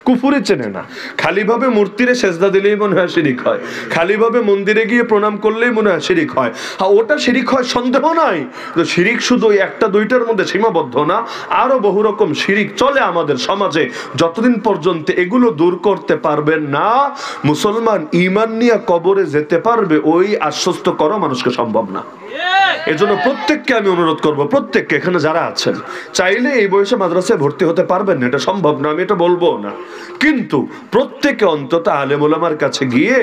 কুফুরি চেনে না। খালি ভাবে মূর্তিরে সেজদা দিলেই মনে হয় শিরিক হয়, খালি ভাবে মন্দিরে গিয়ে প্রণাম করলেই মনে হয় শিরিক হয়। হ্যাঁ, ওটা শিরিক হয় সন্দেহ নাই, তো শিরিক শুধু একটা দুইটার মধ্যে সীমাবদ্ধ না, আরো বহু রকম শিরিক চলে আমাদের সমাজে। যতদিন পর্যন্ত এগুলো দূর করতে পারবেন না, মুসলমান ঈমান নিয়ে কবরে যেতে পারবে ওই আশ্বস্ত করা মানুষকে সম্ভব না। এজন্য প্রত্যেককে আমি অনুরোধ করব, প্রত্যেককে এখানে যারা আছেন, চাইলে এই বয়সে মাদ্রাসায় ভর্তি হতে পারবেন না, এটা সম্ভব না, আমি এটা বলবো না, কিন্তু প্রত্যেকে অন্তত আলেম ওলামার কাছে গিয়ে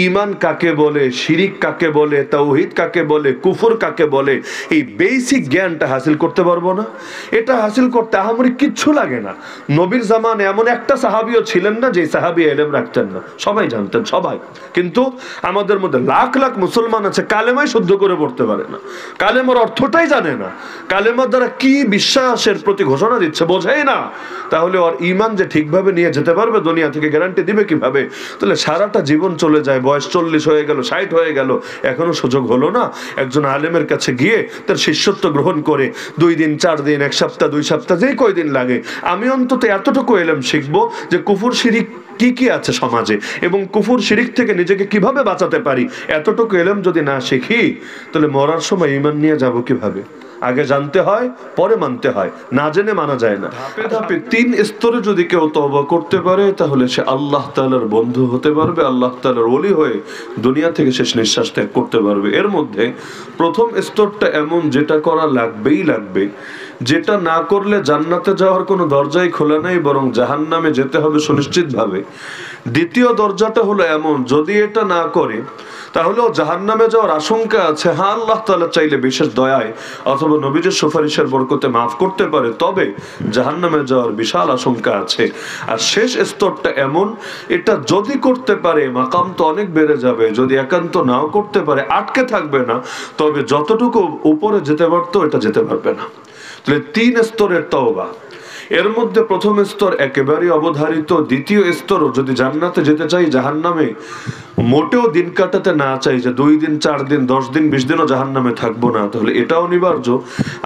ঈমান কাকে বলে, শিরিক কাকে বলে, তাওহীদ কাকে বলে, কুফর কাকে বলে, এই বেসিক জ্ঞানটা হাসিল করতে পারবো না? এটা হাসিল করতে আহামরি কিচ্ছু লাগে না। নবীর জামানে এমন একটা সাহাবীও ছিলেন না যে সাহাবী ইলম রাখতেন না, সবাই জানতেন, সবাই। কিন্তু আমাদের মধ্যে লাখ লাখ মুসলমান আছে কালেমাই শুদ্ধ করে পড়তে পারে না, কালেমার অর্থটাই জানে না, কালেমার দ্বারা কি বিশ্বাসের প্রতি ঘোষণা দিচ্ছে বোঝেই না, তাহলে ওর ঈমান যে ঠিকভাবে নিয়ে যেতে পারবে দুনিয়া থেকে গ্যারান্টি দিবে কিভাবে? তাহলে সারাটা জীবন চলে যায়, বয়স 40 হয়ে গেল, 60 হয়ে গেল, এখনো সুযোগ হলো না একজন আলেমের কাছে গিয়ে তার শিষ্যত্ব গ্রহণ করে 2 দিন 4 দিন 1 সপ্তাহ 2 সপ্তাহ যেই কয়দিন লাগে আমি অন্তত এতটুকু ইলম শিখবো যে কুফর শিরিক কি কি আছে সমাজে এবং কুফর শিরিক থেকে নিজেকে কিভাবে বাঁচাতে পারি। এতটুকু ইলম যদি না শিখি তাহলে মরার সময় ঈমান নিয়ে যাব কিভাবে? আগে জানতে হয়, পরে মানতে হয়, না জেনে মানা যায় না। ধাপে ধাপে 3 স্তরে যদি কেউ তওবা করতে পারে তাহলে সে আল্লাহ তাআলার বন্ধু হতে পারবে, আল্লাহ তাআলার ওলি হয়ে দুনিয়া থেকে শেষ নিঃশ্বাস ত্যাগ করতে পারবে। এর মধ্যে প্রথম স্তরটা এমন যেটা করা লাগবেই লাগবে, যেটা না করলে জান্নাতে যাওয়ার কোনো দরজাই খোলা নাই, বরং জাহান্নামে যেতে হবে সুনিশ্চিতভাবে। দ্বিতীয় দরজাটা হলো এমন, যদি এটা না করে তাহলেও জাহান্নামে যাওয়ার আশঙ্কা আছে। হ্যাঁ, আল্লাহ তাআলা চাইলে বিশেষ দয়ায় অথবা নবীদের সুপারিশের বরকতে মাফ করতে পারে, তবে জাহান্নামে যাওয়ার বিশাল আশঙ্কা আছে। আর শেষ স্তরটা এমন, এটা যদি করতে পারে মাকাম তো অনেক বেড়ে যাবে, যদি একান্ত নাও করতে পারে আটকে থাকবে না, তবে যতটুকু উপরে যেতে পারতো এটা যেতে পারবে না। তাহলে 3 স্তরের তওবা। এর মধ্যে প্রথম স্তর একেবারে অবধারিত, দ্বিতীয় স্তরও যদি জান্নাতে যেতে চাই, জাহান্নামে মোটেও দিন কাটাতে না চাই, যে 2 দিন 4 দিন 10 দিন 20 দিনও জাহান্নামে থাকবো না, তাহলে এটা অনিবার্য।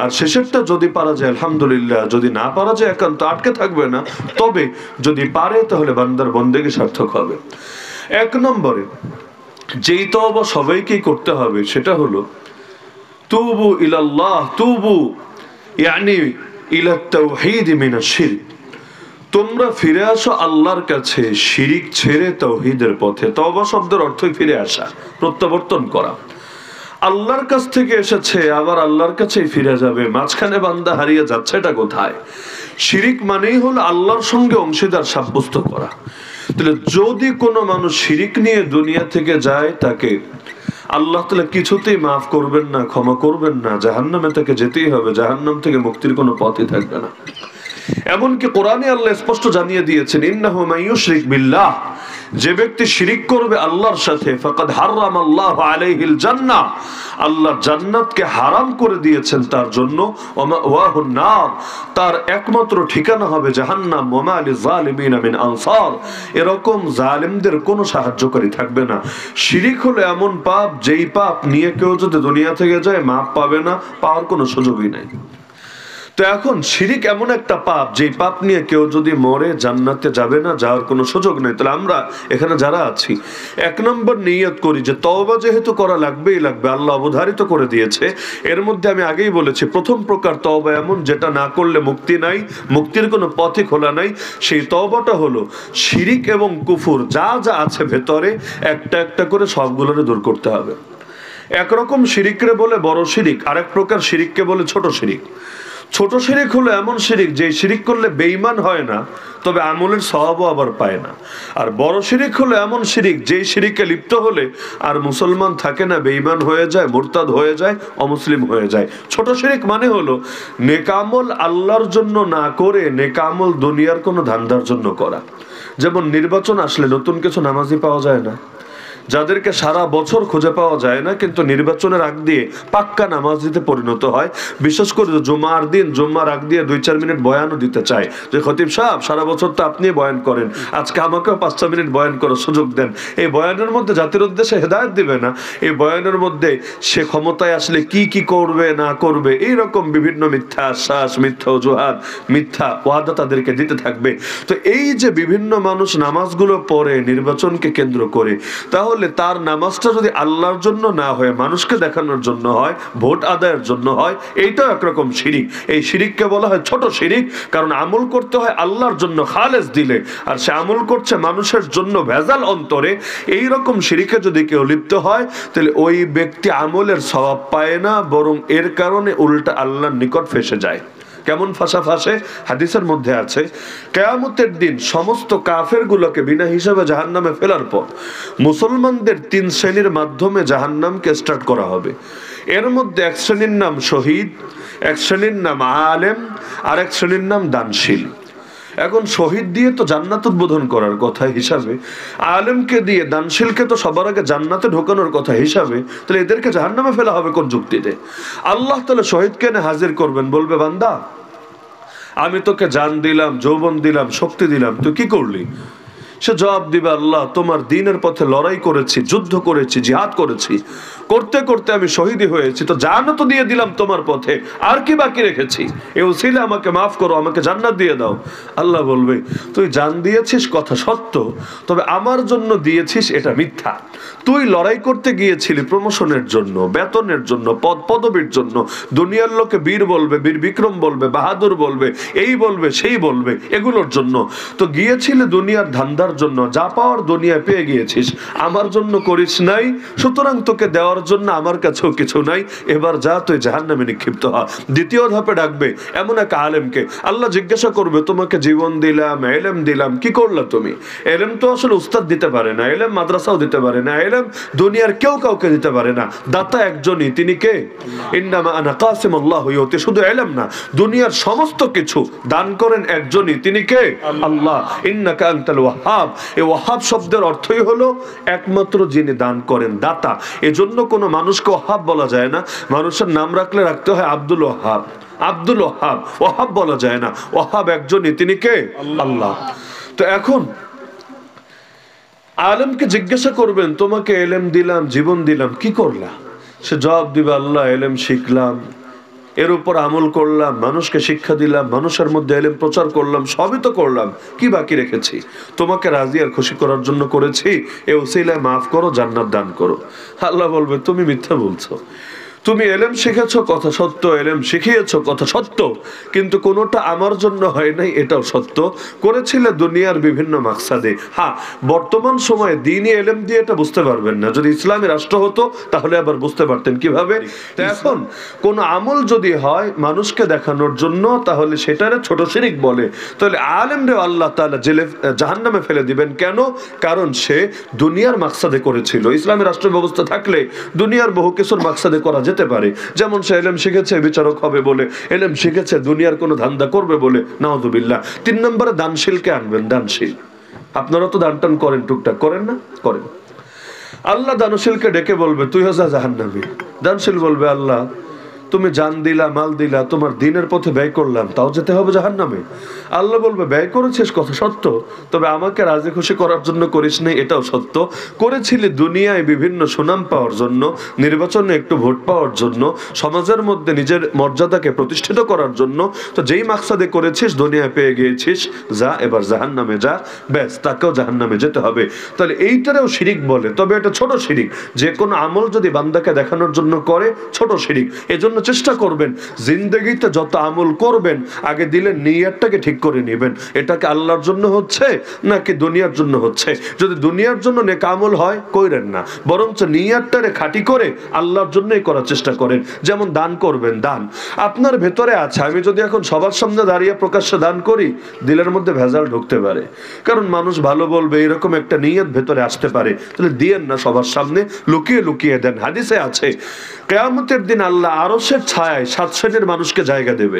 আর শেষেরটা যদি পারা যায় আলহামদুলিল্লাহ, যদি না পারা যায় একান্ত আটকে থাকবে না, তবে যদি পারে তাহলে বান্দার বন্দেগী সার্থক হবে। 1 নম্বরে যেই তওবা সবাইকেই করতে হবে সেটা হলো তুবু ইলাল্লাহ, তুবু ইয়ানি ইলা তাওহীদ মিনাশ শিরক। তোমরা ফিরে আসো আল্লাহর কাছে শিরিক ছেড়ে তাওহীদের পথে। তওবা শব্দের অর্থই ফিরে আসা, প্রত্যাবর্তন করা। আল্লাহর কাছ থেকে এসেছে, আবার আল্লাহর কাছেই ফিরে যাবে, মাঝখানে বান্দা হারিয়ে যাচ্ছে, এটা কোথায়? শিরিক মানেই হলো আল্লাহর সঙ্গে অংশীদার সাব্যস্ত করা। তাহলে যদি কোনো মানুষ শিরিক নিয়ে দুনিয়া থেকে যায়, তাকে আল্লাহ তাআলা কিছুতেই মাফ করবেন না, ক্ষমা করবেন না, জাহান্নামে তাকে যেতেই হবে, জাহান্নাম থেকে মুক্তির কোনো পথই থাকবে না। এমনকি কোরআনে আল্লাহ স্পষ্ট জানিয়ে দিয়েছেন, ইন্নাহু মাইয়ুশরিক বিল্লাহ, যে ব্যক্তি শিরিক করবে আল্লাহর সাথে, ফাকাদ হারামাল্লাহু আলাইহিল জান্নাহ, আল্লাহ জান্নাতকে হারাম করে দিয়েছেন তার জন্য, ওয়া মাওয়াহুন নার, তার একমাত্র ঠিকানা হবে জাহান্নাম, ওয়া মা লিযালিমিনা মিন আনসার, এরকম জালিমদের কোনো সাহায্যকারী থাকবে না। শিরিক হলো এমন পাপ, যেই পাপ নিয়ে কেউ যদি দুনিয়া থেকে যায় মাফ পাবে না, পাওয়ার কোনো সুযোগই নাই। তো এখন শিরিক এমন একটা পাপ, যেই পাপ নিয়ে কেউ যদি মরে জান্নাতে যাবে না, যাওয়ার কোনো সুযোগ নেই। তাহলে আমরা এখানে যারা আছি 1 নম্বর নিয়ত করি যে তওবা যেহেতু করা লাগবেই লাগবে, আল্লাহ অবধারিত করে দিয়েছে। এর মধ্যে আমি আগেই বলেছি, প্রথম প্রকার তওবা এমন, যেটা না করলে মুক্তি নাই, মুক্তির কোনো পথই খোলা নাই। সেই তওবাটা হলো শিরিক এবং কুফর যা যা আছে ভেতরে একটা একটা করে সবগুলোরে দূর করতে হবে। একরকম শিরিকরে বলে বড় শিরিক, আরেক প্রকার শিরিককে বলে ছোট শিরিক। ছোট শিরিক হলো এমন শিরিক যে শিরিক করলে বেঈমান হয় না, তবে আমলের সওয়াবও আবার পায় না। আর বড় শিরিক হলো এমন শিরিক যেই শিরিকে লিপ্ত হলে আর মুসলমান থাকে না, বেঈমান হয়ে যায়, মুরতাদ হয়ে যায়, অমুসলিম হয়ে যায়। ছোট শিরিক মানে হলো নেকামল আল্লাহর জন্য না করে নেকামল দুনিয়ার কোনো ধান্দার জন্য করা। যেমন নির্বাচন আসলে নতুন কিছু নামাজি পাওয়া যায় না, যাদেরকে সারা বছর খুঁজে পাওয়া যায় না, কিন্তু নির্বাচনের আগ দিয়ে পাক্কা নামাজিতে পরিণত হয়। বিশেষ করে জুমার দিন, জুম্মার আগ দিয়ে 2-4 মিনিট বয়ানও দিতে চায় যে খতিব সাহেব সারা বছর তো আপনি বয়ান করেন, আজকে আমাকেও 5-6 মিনিট বয়ান করার সুযোগ দেন। এই বয়ানের মধ্যে জাতির উদ্দেশ্যে হেদায়েত দিবে না, এই বয়ানের মধ্যে সে ক্ষমতায় আসলে কি কি করবে না করবে এইরকম বিভিন্ন মিথ্যা আশ্বাস, মিথ্যা অজুহাত, মিথ্যা ওয়াদা তাদেরকে দিতে থাকবে। তো এই যে বিভিন্ন মানুষ নামাজগুলো পড়ে নির্বাচনকে কেন্দ্র করে, তাহলে তার নামাজটা যদি আল্লাহর জন্য না হয়, মানুষকে দেখানোর জন্য হয়, ভোট আদায়ের জন্য হয়, এইটাও একরকম শিরিক। এই শিরিককে বলা হয় ছোট শিরিক, কারণ আমল করতে হয় আল্লাহর জন্য খালেস দিলে, আর সে আমল করছে মানুষের জন্য ভেজাল অন্তরে। এই রকম শিরিকে যদি কেউ লিপ্ত হয়, তাহলে ওই ব্যক্তি আমলের সওয়াব পায় না, বরং এর কারণে উল্টা আল্লাহর নিকট ফেসে যায়। কেমন ফাঁসা ফাঁসে? হাদিসের মধ্যে আছে, কিয়ামতের দিন সমস্ত কাফেরগুলোকে বিনা হিসাবে জাহান্নামে ফেলার পর মুসলমানদের 3 শ্রেণীর মাধ্যমে জাহান্নামকে স্টার্ট করা হবে। এর মধ্যে এক শ্রেণীর নাম শহীদ, এক শ্রেণীর নাম আলেম, আর এক শ্রেণীর নাম দানশীল। এখন শহীদ দিয়ে তো জান্নাত উদ্বোধন করার কথা হিসাবে, আলেমকে দিয়ে, দানশীলকে তো সবার আগে জান্নাতে ঢোকানোর কথা হিসাবে, তাহলে এদেরকে জাহান্নামে ফেলা হবে কোন যুক্তিতে? আল্লাহ তাআলা শহীদকে এনে হাজির করবেন, বলবে বান্দা আমি তোকে জান দিলাম, যৌবন দিলাম, শক্তি দিলাম, তুই কি করলি? সে জবাব দিবে, আল্লাহ তোমার দ্বীনের পথে লড়াই করেছি, যুদ্ধ করেছি, জিহাদ করেছি, করতে করতে আমি শহীদই হয়েছি, তো জানও তো দিয়ে দিলাম তোমার পথে, আর কি বাকি রেখেছি? এ উসিলা আমাকে মাফ করো, আমাকে জান্নাত দিয়ে দাও। আল্লাহ বলবে, তুই জান দিয়েছিস কথা সত্য, তবে আমার জন্য দিয়েছিস এটা মিথ্যা। তুই লড়াই করতে গিয়েছিলি প্রমোশনের জন্য, বেতনের জন্য, পদ পদবীর জন্য, দুনিয়ার লোকে বীর বলবে, বীর বিক্রম বলবে, বাহাদুর বলবে, এই বলবে সেই বলবে, এগুলোর জন্য তো গিয়েছিলে। দুনিয়ার ধান্দার জন্য যা পাওয়ার দুনিয়া পেয়ে গিয়েছিস, আমার জন্য করিস নাই, সুতরাং তোকে দেওয়ার জন্য আমার কাছেও কিছু নাই, এবার যা তুই জাহান্নামে নিক্ষিপ্ত হ। দ্বিতীয় ধাপে ডাকবে এমন এক আলেমকে, আল্লাহ জিজ্ঞাসা করবে, তোমাকে জীবন দিলাম, এলেম দিলাম, কি করলা তুমি? এলেম তো আসলে উস্তাদ দিতে পারে না, এলেম মাদ্রাসাও দিতে পারে না, এলেম দুনিয়ার কেউ কাউকে দিতে পারে না, দাতা একজনই, তিনি কে? ইন্নামা আনা কাসিমুল্লাহু ইউতি, শুধু এলেম না, দুনিয়ার সমস্ত কিছু দান করেন একজনই, তিনি কে? আল্লাহ। ইন্নাকা আনতাল ওয়াহ্হাব, এই ওয়াহ্হাব শব্দের অর্থই হলো একমাত্র যিনি দান করেন, দাতা। এজন্য কোনো মানুষকে ওয়াহ্হাব বলা যায় না, মানুষের নাম রাখলে রাখতে হয় আব্দুল ওয়াহ্হাব, আব্দুল ওয়াহ্হাব, ওয়াহ্হাব বলা যায় না, ওয়াহ্হাব একজনই, তিনি কে? আল্লাহ। তো এখন আলেমকে জিজ্ঞাসা করবেন, তোমাকে এলেম দিলাম, জীবন দিলাম, কি করলা? সে জবাব দিবে, আল্লাহ এলেম শিখলাম, এর উপর আমল করলাম, মানুষকে শিক্ষা দিলাম, মানুষের মধ্যে এলেম প্রচার করলাম, সবই তো করলাম, কি বাকি রেখেছি? তোমাকে রাজি আর খুশি করার জন্য করেছি, এ উসিলায় মাফ করো, জান্নাত দান করো। আল্লাহ বলবে, তুমি মিথ্যা বলছো, তুমি এলেম শিখেছো কথা সত্য, এলেম শিখিয়েছো কথা সত্য, কিন্তু কোনোটা আমার জন্য হয় নাই, এটাও সত্য। করেছিলে দুনিয়ার বিভিন্ন মাকসাদে। হ্যাঁ, বর্তমান সময়ে দ্বীনি এলেম দিয়ে এটা বুঝতে পারবেন না, যদি ইসলামী রাষ্ট্র হতো তাহলে আবার বুঝতে পারতেন কিভাবে। তো এখন কোন আমল যদি হয় মানুষকে দেখানোর জন্য, তাহলে সেটারে ছোট শিরিক বলে। তাহলে আলেমরে আল্লাহ তাআলা জেলে জাহান্নামে ফেলে দিবেন। কেন? কারণ সে দুনিয়ার মাকসাদে করেছিল। ইসলামী রাষ্ট্র ব্যবস্থা থাকলে দুনিয়ার বহু কিছুর মাকসাদে করা যেতে পারে, যেমন সে এলেম শিখেছে বিচারক হবে বলে, এলেম শিখেছে দুনিয়ার কোনো ধান্দা করবে বলে, নাউযুবিল্লাহ। 3 নম্বরে দানশীলকে আনবেন, দানশীল। আপনারা তো দান টান করেন, টুকটাক করেন না? করেন। আল্লাহ দানশীলকে ডেকে বলবে, তুই হযা জাহান্নামী। দানশীল বলবে, আল্লাহ তুমি জান দিলা, মাল দিলা, তোমার দ্বীনের পথে ব্যয় করলাম, তাও যেতে হবে জাহান্নামে। আল্লাহ বলবে, ব্যয় করেছিস কথা সত্য, তবে আমাকে রাজি খুশি করার জন্য করিস নাই, এটাও সত্য। করেছিলি দুনিয়ায় বিভিন্ন সুনাম পাওয়ার জন্য, নির্বাচনে একটু ভোট পাওয়ার জন্য, সমাজের মধ্যে নিজের মর্যাদাকে প্রতিষ্ঠিত করার জন্য, তো যেই মাকসাদে করেছিস দুনিয়ায় পেয়ে গিয়েছিস, যা এবার জাহান্নামে যা, ব্যাস, তাকেও জাহান্নামে যেতে হবে। তাহলে এইটারেও শিরিক বলে, তবে এটা ছোট শিরিক। যে কোনো আমল যদি বান্দাকে দেখানোর জন্য করে, ছোট শিরিক। এজন্য চেষ্টা করবেন জিন্দেগিতে যত আমল করবেন, আগে দিলে নিয়তটাকে ঠিক করে নেবেন, এটাকে আল্লাহর জন্য হচ্ছে নাকি দুনিয়ার জন্য হচ্ছে। যদি দুনিয়ার জন্য নেক আমল হয়, কইরেন না, বরঞ্চ নিয়তটারে খাঁটি করে আল্লাহর জন্যই করার চেষ্টা করেন। যেমন দান করবেন, দান আপনার ভেতরে আছে, আমি যদি এখন সবার সামনে দাঁড়িয়ে প্রকাশ্যে দান করি, দিলের মধ্যে ভেজাল ঢুকতে পারে, কারণ মানুষ ভালো বলবে, এরকম একটা নিয়ত ভেতরে আসতে পারে। তাহলে দিয়েন না, সবার সামনে লুকিয়ে লুকিয়ে দেন। হাদিসে আছে, কিয়ামতের দিন আল্লাহ আরশের ছায়ায় 7 শ্রেণীর মানুষকে জায়গা দেবে।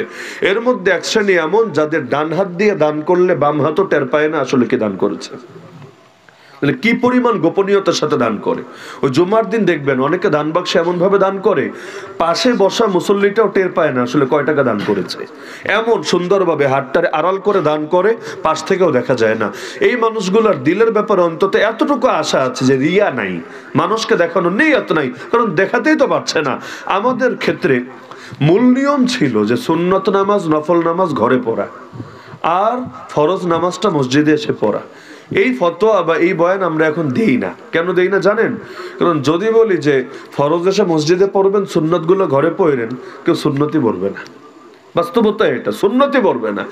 এর মধ্যে এক শ্রেণী এমন, যাদের ডান হাত দিয়ে দান করলে বাম হাতও টের পায় না আসলে কি দান করেছে। মানে কি পরিমাণ গোপনীয়তার সাথে দান করে। ওই জুমার দিন দেখবেন অনেকে দান বাক্সে এমন ভাবে দান করে, পাশে বসা মুসল্লিটাও টের পায় না আসলে কয় টাকা দান করেছে। এমন সুন্দরভাবে হাতটারে আড়াল করে দান করে, পাশ থেকেও দেখা যায় না। এই মানুষগুলোর দিলের ব্যাপারে অন্তত এতটুকু আশা আছে যে রিয়া নাই, মানুষকে দেখানোর নিয়ত নাই, কারণ দেখাতেই তো পারছে না। আমাদের ক্ষেত্রে মূল নিয়ম ছিল যে সুন্নত নামাজ, নফল নামাজ ঘরে পড়া, আর ফরজ নামাজটা মসজিদে এসে পড়া। এই ফতোয়া বা এই বয়ান আমরা এখন দেই না। কেন দেই না জানেন? কারণ যদি বলি যে ফরজ এসে মসজিদে পড়বেন, সুন্নত গুলো ঘরে পড়বেন, কেউ সুন্নতি পড়বে না। বাস্তবতা এটা, সুন্নতি পড়বে না।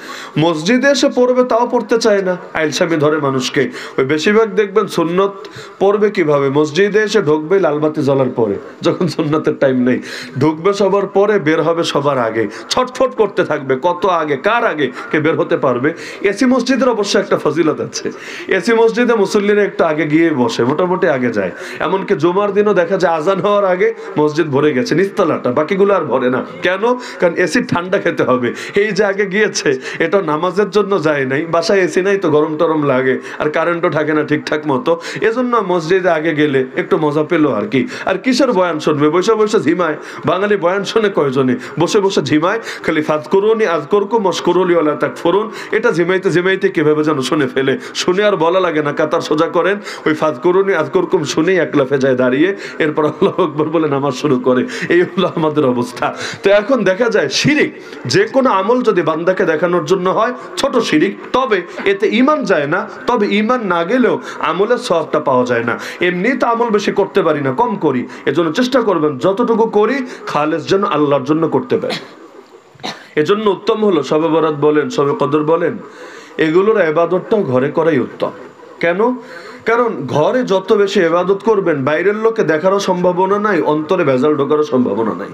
মসজিদে এসে পড়বে তাও পড়তে চায় না, আইলসামি ধরে মানুষকে। ওই বেশিরভাগ দেখবেন সুন্নত পড়বে কিভাবে, মসজিদে এসে ঢুকবে লালবাতি জ্বলার পরে, যখন সুন্নতের টাইম নেই। ঢুকবে সবার পরে, বের হবে সবার আগে, ছটফট করতে থাকবে কত আগে, কার আগে কে বের হতে পারবে। এসি মসজিদের অবশ্য একটা ফজিলত আছে, এসি মসজিদে মুসল্লিরা একটু আগে গিয়ে বসে, মোটামুটি আগে যায়। এমনকি জুমার দিনও দেখা যায় আজান হওয়ার আগে মসজিদ ভরে গেছে, নিচতলাটা, বাকিগুলো আর ভরে না। কেন? কারণ এসি ঠান্ডা খেতে হবে। এই যে আগে গিয়েছে, এটা নামাজের জন্য যায় নাই, বাসায় এসি নাই তো গরম টরম লাগে, আর কারেন্টও থাকে না ঠিকঠাক মতো, এজন্য মসজিদে আগে গেলে একটু মজা পেলো আর কি। আর কিসের বয়ান শুনবে, বসে বসে ঝিমায়। বাঙালি বয়ান শুনে কয়জনে? বসে বসে ঝিমায়, খালি ফাযকুরুনি আযকুরকুম ওয়াশকুরুলি ওয়ালা তাকফুরুন, এটা ঝিমাইতে ঝিমাইতে কিভাবে যেন শুনে ফেলে। শুনে আর বলা লাগে না, কাতার সোজা করেন, ওই ফাযকুরুনি আযকুরকুম শুনেই এক লাফে যায় দাঁড়িয়ে, এরপর আল্লাহু আকবার বলে নামাজ শুরু করে। এই হলো আমাদের অবস্থা। তো এখন দেখা যায় শিরিক, যে কোনো আমল যদি বান্দাকে দেখানোর জন্য হয়, ছোট শিরিক, তবে এতে ঈমান যায় না। তবে ঈমান না গেলেও আমলের সওয়াবটা পাওয়া যায় না। এমনি তো আমল বেশি করতে পারি না, কম করি, এজন্য চেষ্টা করবেন যতটুকু করি খালেস যেন আল্লাহর জন্য করতে পারি। এজন্য উত্তম হলো শবে বরাত বলেন, শবে কদর বলেন, এগুলোর ইবাদতটাও ঘরে করাই উত্তম। কেন? কারণ ঘরে যত বেশি ইবাদত করবেন, বাইরের লোকে দেখারও সম্ভাবনা নাই, অন্তরে ভেজাল ঢোকারও সম্ভাবনা নাই।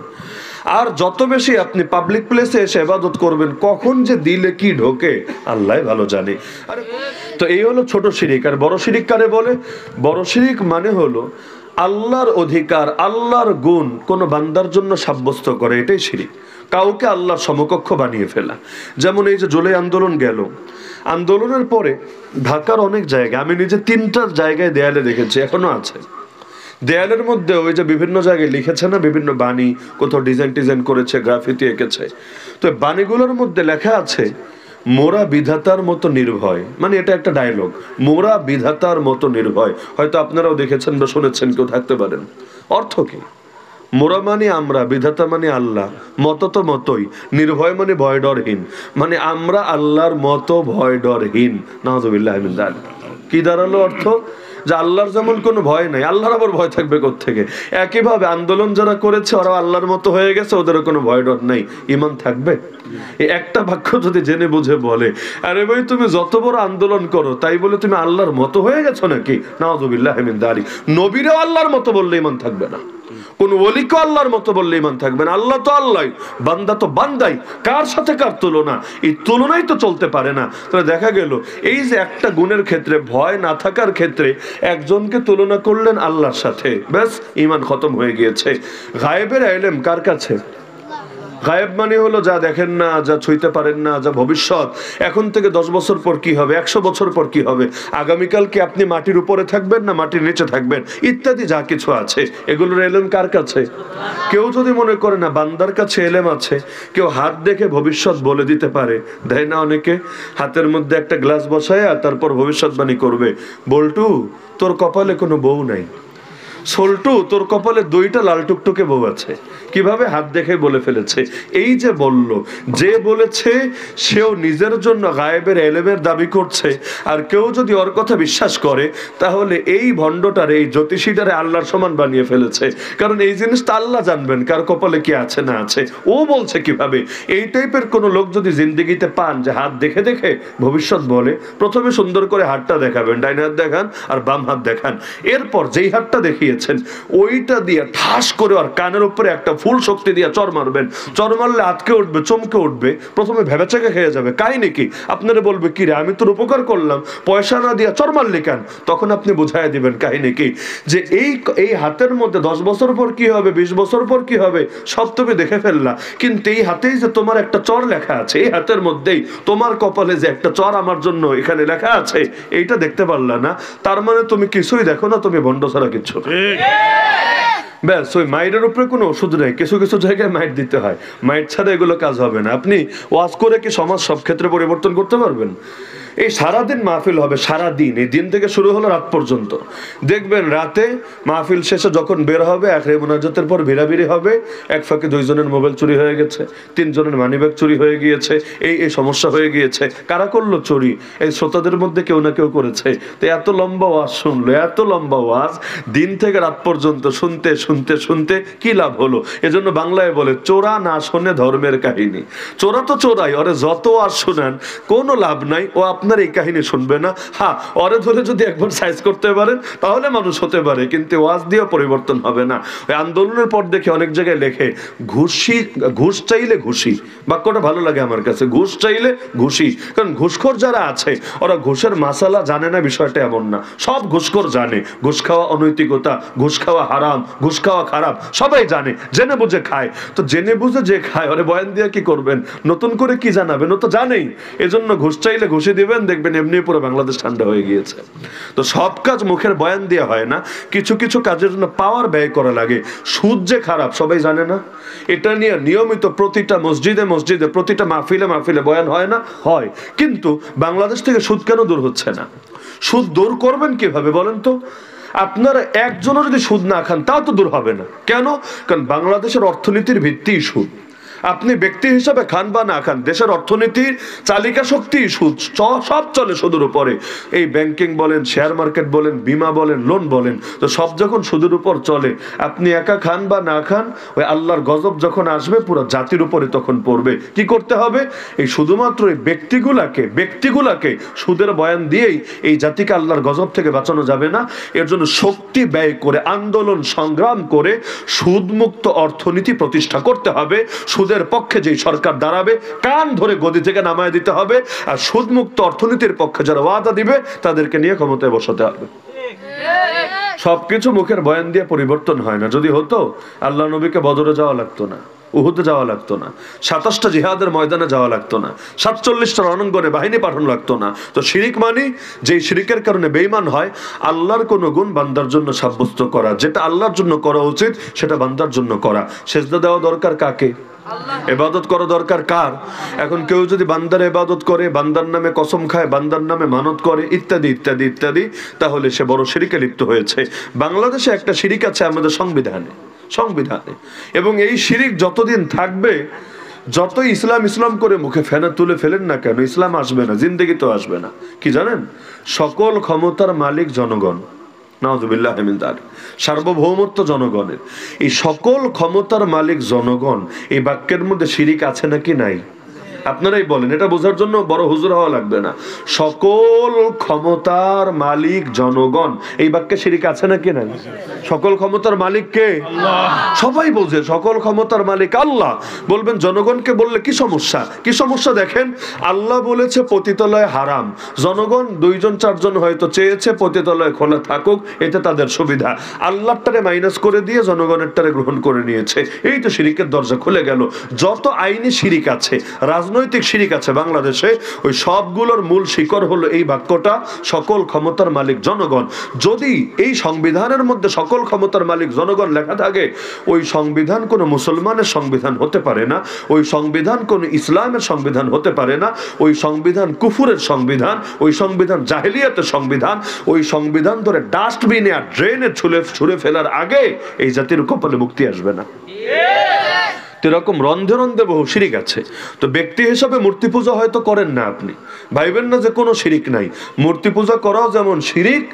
আর যত বেশি আপনি পাবলিক প্লেসে এসে ইবাদত করবেন, কখন যে দিলে কি ঢোকে আল্লাহ ভালো জানে। তো এই হলো ছোট শিরিক। আর বড় শিরিক কারে বলে? বড় শিরিক মানে হলো আল্লাহর অধিকার, আল্লাহর গুণ কোন বান্দার জন্য সাব্যস্ত করে, এটাই শিরিক। কাউকে আল্লাহর সমকক্ষ বানিয়ে ফেলা। যেমন এই যে জুলাই আন্দোলন গেল, আন্দোলনের পরে ঢাকার অনেক জায়গায়, আমি নিজে 3টা জায়গায় দেয়ালে দেখেছি, এখনো আছে, দেয়ালের মধ্যে ওই যে বিভিন্ন জায়গায় লিখেছে না, বিভিন্ন বাণী, কোথাও ডিজাইন করেছে, গ্রাফিতি এঁকেছে। তো বাণীগুলোর মধ্যে লেখা আছে, মোরা বিধাতার মতো নির্ভয়। মানে এটা একটা ডায়লগ, মোরা বিধাতার মতো নির্ভয়। হয়তো আপনারাও দেখেছেন বা শুনেছেন, কেউ থাকতে পারেন। অর্থ কি? মোরা মানে আমরা, বিধাতা মানে আল্লাহ, মত তো মতই, নির্ভয় মানে ভয় ডরহীন। মানে আমরা আল্লাহর মতো ভয় ডরহীন। নাউযুবিল্লাহি মিন যালিক। কি দাঁড়ালো অর্থ? যে আল্লাহর যেমন কোনো ভয় নাই, আল্লাহর আবার ভয় থাকবে কোত্থেকে? একইভাবে আন্দোলন যারা করেছে ওরা আল্লাহর মতো হয়ে গেছে, ওদেরও কোনো ভয় ডর নাই, ঈমান থাকবে? এই একটা বাক্য যদি জেনে বুঝে বলে, আরে ভাই তুমি যত বড় আন্দোলন করো, তাই বলে তুমি আল্লাহর মতো হয়ে গেছো নাকি? নাউযুবিল্লাহি মিন যালিক। নবীরাও আল্লাহর মতো বললে ঈমান থাকবে না, কোন ওলিকে আল্লাহর মতো বললে ঈমান থাকবে না। আল্লাহ তো আল্লাহ, বান্দা তো বান্দাই, কার সাথে কার তুলনা? এই তুলনাই তো চলতে পারে না। তাহলে দেখা গেল এই যে একটা গুণের ক্ষেত্রে, ভয় না থাকার ক্ষেত্রে একজনকে তুলনা করলেন আল্লাহর সাথে, ব্যাস ঈমান খতম হয়ে গিয়েছে। গায়েবের ইলম কার কাছে? গায়েব মানে হলো যা দেখেন না, যা ছুঁইতে পারেন না, যা ভবিষ্যৎ, এখন থেকে 10 বছর পর কি হবে, 100 বছর পর কি হবে, আগামীকাল কি আপনি মাটির উপরে থাকবেন না মাটির নিচে থাকবেন, ইত্যাদি যা কিছু আছে, এগুলোর ইলম কার কাছে? কেউ যদি মনে করে না বান্দার কাছে ইলম আছে, কেউ হাত দেখে ভবিষ্যৎ বলে দিতে পারে, দেয় না অনেকে? হাতের মধ্যে একটা গ্লাস বসায় তারপর ভবিষ্যৎবাণী করবে, বল্টু তোর কপালে কোনো বউ নাই, সোল্টু তোর কপালে 2টা লাল টুকটুকে বউ আছে। কিভাবে? হাত দেখে বলে ফেলেছে। এই যে বলল, যে বলেছে সেও নিজের জন্য গায়েবের ইলমের দাবি করছে। আর কেউ যদি ওর কথা বিশ্বাস করে, তাহলে এই ভণ্ডটারে, এই জ্যোতিষীটারে আল্লাহর সমান বানিয়ে ফেলেছে। কারণ এই জিনিসটা আল্লাহ জানবেন কার কপালে কি আছে না আছে, ও বলছে কিভাবে? এই টাইপের কোন লোক যদি জিন্দেগিতে পান যে হাত দেখে দেখে ভবিষ্যৎ বলে, প্রথমে সুন্দর করে হাতটা দেখাবেন, ডাইন হাত দেখান আর বাম হাত দেখান, এরপর যেই হাতটা দেখিয়ে দিয়েছেন, ওইটা দিয়ে ঠাস করে আর কানের উপরে একটা ফুল শক্তি দিয়ে চর মারবেন। চর মারলে আটকে উঠবে, চমকে উঠবে, প্রথমে ভেবেচাকে খেয়ে যাবে। কাহিনী কি? আপনারা বলবে কি রে, আমি তোর উপকার করলাম, পয়সা না দিয়া চর মারলি কেন? তখন আপনি বুঝাই দিবেন কাহিনী কি, যে এই হাতের মধ্যে 10 বছর পর কি হবে, 20 বছর পর কি হবে, সব তুমি দেখে ফেললা, কিন্তু এই হাতেই যে তোমার একটা চর লেখা আছে, এই হাতের মধ্যেই তোমার কপালে যে একটা চর আমার জন্য এখানে লেখা আছে, এইটা দেখতে পারলা না, তার মানে তুমি কিছুই দেখো না, তুমি ভণ্ড ছাড়া কিচ্ছু। ব্যাস, ওই মাইরের উপরে কোনো ওষুধ নেই, কিছু কিছু জায়গায় মাইট দিতে হয়, মাইট ছাড়া এগুলো কাজ হবে না। আপনি ওয়াজ করে কি সমাজ সব ক্ষেত্রে পরিবর্তন করতে পারবেন? এই সারাদিন মাহফিল হবে, সারাদিন, এই দিন থেকে শুরু হলো রাত পর্যন্ত। দেখবেন রাতে মাহফিল শেষে যখন বের হবে, আখেরি মুনাজাতের পর ভিড়াভিড়ি হবে, এক ফাঁকে 2 জনের মোবাইল চুরি হয়ে গেছে, 3 জনের মানিব্যাগ চুরি হয়ে গিয়েছে, এই সমস্যা হয়ে গিয়েছে। কারা করলো চুরি? এই শ্রোতাদের মধ্যে কেউ না কেউ করেছে। তো এত লম্বা ওয়াজ শুনলো, এত লম্বা ওয়াজ দিন থেকে রাত পর্যন্ত শুনতে শুনতে শুনতে কি লাভ হলো? এজন্য বাংলায় বলে, চোরা না শোনে ধর্মের কাহিনী। চোরা তো চোরাই, ওরে যত ওয়াজ শোনান কোনো লাভ নাই, ও আপনার এই কাহিনী শুনবে না। হ্যাঁ, ওরে ধরে যদি একবার সাইজ করতে পারেন তাহলে মানুষ হতে পারে, কিন্তু ওয়াজ দিয়ে পরিবর্তন হবে না। ওই আন্দোলনের পর দেখে অনেক জায়গায় লেখে, ঘুষ চাইলে ঘুষি। বাক্যটা ভালো লাগে আমার কাছে, ঘুষ চাইলে ঘুষি। কারণ ঘুষখোর যারা আছে ওরা ঘুষের মাসালা জানে না, বিষয়টা এমন না, সব ঘুষখোর জানে। ঘুষ খাওয়া অনৈতিকতা, ঘুষ খাওয়া হারাম, ঘুষ খাওয়া খারাপ, সবাই জানে, জেনে বুঝে খায়। তো জেনে বুঝে যে খায়, ওরে বয়ান দিয়ে কি করবেন? নতুন করে কি জানাবেন? ও তো জানেই। এজন্য ঘুষ চাইলে ঘুষি দিবেন, দেখবেন এমনি পুরো বাংলাদেশ ঠান্ডা হয়ে গিয়েছে। তো সব কাজ মুখের বয়ান দিয়ে হয় না, কিছু কিছু কাজের জন্য পাওয়ার ব্যয় করা লাগে। সুদ যে খারাপ সবাই জানে না, এটা নিয়ে নিয়মিত প্রতিটা মসজিদে মসজিদে, প্রতিটা মাহফিলে মাহফিলে বয়ান হয় না? হয়। কিন্তু বাংলাদেশ থেকে সুদ কেন দূর হচ্ছে না? সুদ দূর করবেন কিভাবে বলেন তো? আপনারা একজনও যদি সুদ না খান তাও তো দূর হবে না। কেন? কারণ বাংলাদেশের অর্থনীতির ভিত্তি সুদ। আপনি ব্যক্তি হিসাবে খান বা না খান, দেশের অর্থনীতির চালিকা শক্তি সুদ, সব চলে সুদের উপরে। এই ব্যাংকিং বলেন, শেয়ার মার্কেট বলেন, বিমা বলেন, লোন বলেন, তো সব যখন সুদের উপর চলে, আপনি একা খান বা না খান, ওই আল্লাহর গজব যখন আসবে পুরো জাতির উপরে তখন পড়বে। কি করতে হবে? এই শুধুমাত্র এই ব্যক্তিগুলাকে সুদের বয়ান দিয়েই এই জাতিকে আল্লাহর গজব থেকে বাঁচানো যাবে না। এর জন্য শক্তি ব্যয় করে, আন্দোলন সংগ্রাম করে সুদমুক্ত অর্থনীতি প্রতিষ্ঠা করতে হবে। সুদের পক্ষে যেই সরকার দাঁড়াবে কান ধরে গদি থেকে নামায় দিতে হবে, আর সুদমুক্ত অর্থনীতির পক্ষে যারা ওয়াদা দিবে তাদেরকে নিয়ে ক্ষমতায় বসাতে হবে। সবকিছু মুখের বয়ান দিয়ে পরিবর্তন হয় না। যদি হতো, আল্লাহ নবীকে বদরে যাওয়া লাগতো না, উহুদে যাওয়া লাগতো না, 27টা জিহাদের ময়দানে যাওয়া লাগতো না, 47টা রণাঙ্গনে বাহিনী পাঠানো লাগতো না। তো শিরিক মানে যেই শিরিকের কারণে বেঈমান হয়, আল্লাহর কোন গুণ বান্দার জন্য সাব্যস্ত করা, যেটা আল্লাহর জন্য করা উচিত সেটা বান্দার জন্য করা। সেজদা দেওয়া দরকার কাকে? ইবাদত করা দরকার কার? এখন কেউ যদি বান্দার ইবাদত করে, বান্দার নামে কসম খায়, বান্দার নামে মানত করে, ইত্যাদি ইত্যাদি ইত্যাদি, তাহলে সে বড় শিরিকে লিপ্ত হয়েছে। বাংলাদেশে একটা শিরিক আছে আমাদের সংবিধানে, এবং এই শিরিক যতদিন থাকবে, যতই ইসলাম করে মুখে ফেনা তুলে ফেলেন না কেন, ইসলাম আসবে না, জিন্দেগি তো আসবে না। কি জানেন? সকল ক্ষমতার মালিক জনগণ, নাউযুবিল্লাহ মিন যালিক, সার্বভৌমত্ব জনগণের। এই সকল ক্ষমতার মালিক জনগণ, এই বাক্যের মধ্যে শিরিক আছে নাকি নাই? আপনারাই বলেন, এটা বোঝার জন্য বড় হুজুর হওয়া লাগবে না। সকল ক্ষমতার মালিক জনগণ, এই বাক্যে শিরিক আছে নাকি নাই? সকল ক্ষমতার মালিক কে? সবাই বোঝে সকল ক্ষমতার মালিক আল্লাহ। বলবেন জনগণকে বললে কি সমস্যা? কি সমস্যা দেখেন, আল্লাহ বলেছে পতিতালয় হারাম, জনগণ 2 জন 4 জন হয়তো চেয়েছে পতিতালয় খোলা থাকুক, এতে তাদের সুবিধা, আল্লাহটারে মাইনাস করে দিয়ে জনগণেরটারে গ্রহণ করে নিয়েছে। এই তো শিরিকের দরজা খুলে গেল। যত আইনি শিরিক আছে, রাজনৈতিক শিরিক আছে বাংলাদেশে, ওই সবগুলোর মূল শিকড় হলো এই বাক্যটা, সকল ক্ষমতার মালিক জনগণ। যদি এই সংবিধানের মধ্যে সকল ক্ষমতার মালিক জনগণ লেখা থাকে, ওই সংবিধান কোনো মুসলমানের সংবিধান হতে পারে না, ওই সংবিধান কোনো ইসলামের সংবিধান হতে পারে না, ওই সংবিধান কুফুরের সংবিধান, ওই সংবিধান জাহেলিয়াতের সংবিধান। ওই সংবিধান ধরে ডাস্টবিনে আর ড্রেনে ছুঁড়ে ফেলার আগে এই জাতির কপালে মুক্তি আসবে না। তো এরকম রন্ধে রন্ধে বহু শিরিক আছে। তো ব্যক্তি হিসাবে মূর্তি পূজা হয়তো করেন না, আপনি ভাইবেন না যে কোনো শিরিক নাই। মূর্তি পূজা করাও যেমন শিরিক,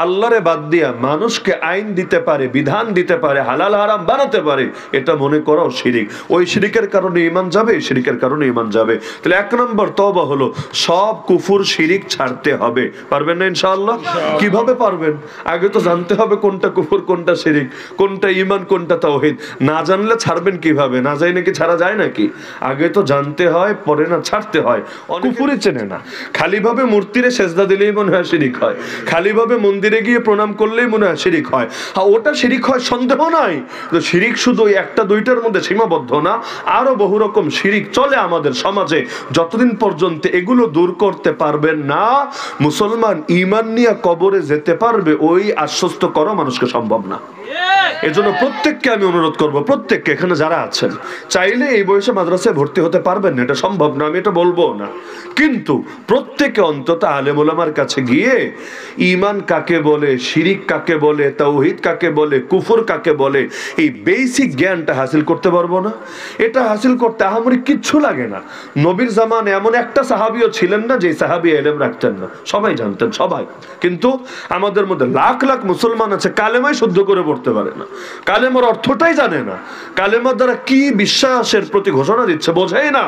আল্লাহরে বাদ দিয়া মানুষকে আইন দিতে পারে, বিধান দিতে পারে, হালাল হারাম বানাতে পারে, এটা মনে করাও শিরিক। ওই শিরিকের কারণে ঈমান যাবে, এই শিরিকের কারণে ঈমান যাবে। তাহলে 1 নম্বর তওবা হলো সব কুফর শিরিক ছাড়তে হবে। পারবেন না ইনশাআল্লাহ? কিভাবে পারবেন? আগে তো জানতে হবে কোনটা কুফর, কোনটা শিরিক, কোনটা ঈমান, কোনটা তাওহীদ। না জানলে ছাড়বেন কিভাবে? না জানি নাকি ছাড়া যায় নাকি? আগে তো জানতে হয়, পরে না ছাড়তে হয়। কুফুরি চেনে না, খালি ভাবে মূর্তিরে সেজদা দিলেই মনে হয় শিরিক হয়, খালি ভাবে মন্দিরে গিয়ে প্রণাম করলেই মনে হয় শিরিক হয়। ওটা শিরিক হয় সন্দেহ নাই, তো শিরিক শুধু একটা দুইটার মধ্যে সীমাবদ্ধ না, আরো বহু রকম শিরিক চলে আমাদের সমাজে। যতদিন পর্যন্ত এগুলো দূর করতে পারবেন না, মুসলমান ঈমান নিয়ে কবরে যেতে পারবে ওই আশ্বস্ত করা মানুষকে সম্ভব না। এজন্য প্রত্যেককে আমি অনুরোধ করব, প্রত্যেককে এখানে যারা আছেন, চাইলে এই বয়সে মাদ্রাসায় ভর্তি হতে পারবেন না, এটা সম্ভব না, আমি এটা বলবো না, কিন্তু প্রত্যেকে অন্তত আলেম ওলামার কাছে গিয়ে ঈমান কাকে বলে, শিরিক কাকে বলে, তাওহীদ কাকে বলে, কুফর কাকে বলে, এই বেসিক জ্ঞানটা হাসিল করতে পারবো না? এটা হাসিল করতে আহামরি কিচ্ছু লাগে না। নবীর জামানে এমন একটা সাহাবীও ছিলেন না যে সাহাবী ইলম রাখতেন না, সবাই জানতেন, সবাই। কিন্তু আমাদের মধ্যে লাখ লাখ মুসলমান আছে কালেমাই শুদ্ধ করে পড়তে পারে না, কালেমার অর্থটাই জানে না, কালেমার দ্বারা কি বিশ্বাসের প্রতি ঘোষণা দিচ্ছে বোঝেই না।